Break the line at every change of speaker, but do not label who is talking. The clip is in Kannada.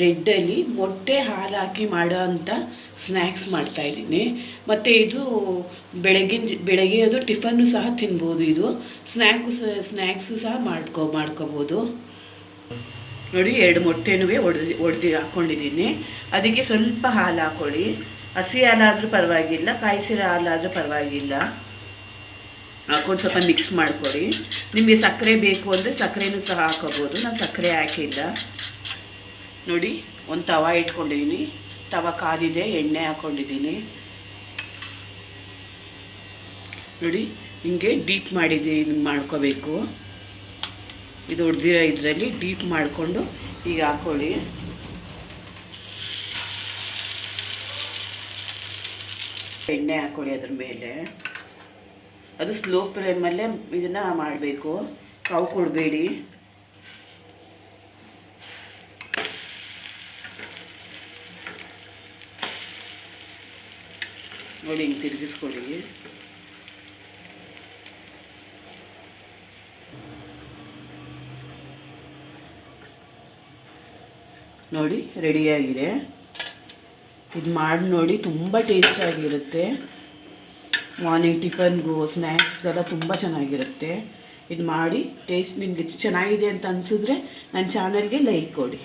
ಬ್ರೆಡ್ಡಲ್ಲಿ ಮೊಟ್ಟೆ ಹಾಲು ಹಾಕಿ ಮಾಡೋ ಅಂಥ ಸ್ನ್ಯಾಕ್ಸ್ ಮಾಡ್ತಾಯಿದ್ದೀನಿ. ಮತ್ತು ಇದು ಬೆಳಗ್ಗೆ ಅದು ಟಿಫನ್ನು ಸಹ ತಿನ್ಬೋದು. ಇದು ಸ್ನ್ಯಾಕ್ಸು ಸಹ ಮಾಡ್ಕೋಬೋದು. ನೋಡಿ, 2 ಮೊಟ್ಟೆನೂ ಒಡೆದು ಹಾಕ್ಕೊಂಡಿದ್ದೀನಿ. ಅದಕ್ಕೆ ಸ್ವಲ್ಪ ಹಾಲು ಹಾಕ್ಕೊಳ್ಳಿ. ಹಸಿ ಹಾಲಾದರೂ ಪರವಾಗಿಲ್ಲ, ಕಾಯಿಸಿರೋ ಹಾಲಾದರೂ ಪರವಾಗಿಲ್ಲ. ಹಾಕ್ಕೊಂಡು ಸ್ವಲ್ಪ ಮಿಕ್ಸ್ ಮಾಡ್ಕೊಳ್ಳಿ. ನಿಮಗೆ ಸಕ್ಕರೆ ಬೇಕು ಅಂದರೆ ಸಕ್ಕರೆನೂ ಸಹ ಹಾಕೋಬೋದು. ನಾನು ಸಕ್ಕರೆ ಹಾಕಿಲ್ಲ. ನೋಡಿ, ಒಂದು ತವ ಇಟ್ಕೊಂಡಿದ್ದೀನಿ. ತವ ಕಾದಿದೆ, ಎಣ್ಣೆ ಹಾಕ್ಕೊಂಡಿದ್ದೀನಿ. ನೋಡಿ, ಹಿಂಗೆ ಡೀಪ್ ಮಾಡ್ಕೋಬೇಕು. ಇದು ಹೊಡೆದಿರೋ ಇದರಲ್ಲಿ ಡೀಪ್ ಮಾಡಿಕೊಂಡು ಈಗ ಹಾಕ್ಕೊಳ್ಳಿ. ಎಣ್ಣೆ ಹಾಕ್ಕೊಳ್ಳಿ ಅದ್ರ ಮೇಲೆ. ಅದು ಸ್ಲೋ ಫ್ಲೇಮಲ್ಲೇ ಇದನ್ನು ಮಾಡಬೇಕು, ಕಾವು ಕೊಡಬೇಡಿ. ನೋಡಿ, ಹಿಂಗೆ ತಿರುಗಿಸ್ಕೊಳ್ಳಿ. ನೋಡಿ, ರೆಡಿಯಾಗಿದೆ. ಇದು ಮಾಡಿ ನೋಡಿ, ತುಂಬ ಟೇಸ್ಟಾಗಿರುತ್ತೆ. ಮಾರ್ನಿಂಗ್ ಟಿಫನ್ಗೂ ಸ್ನ್ಯಾಕ್ಸ್ಗೆಲ್ಲ ತುಂಬ ಚೆನ್ನಾಗಿರುತ್ತೆ. ಇದು ಮಾಡಿ ಟೇಸ್ಟ್ ನಿಮಗೆ ಚೆನ್ನಾಗಿದೆ ಅಂತ ಅನಿಸಿದ್ರೆ ನನ್ನ ಚಾನಲ್ಗೆ ಲೈಕ್ ಕೊಡಿ.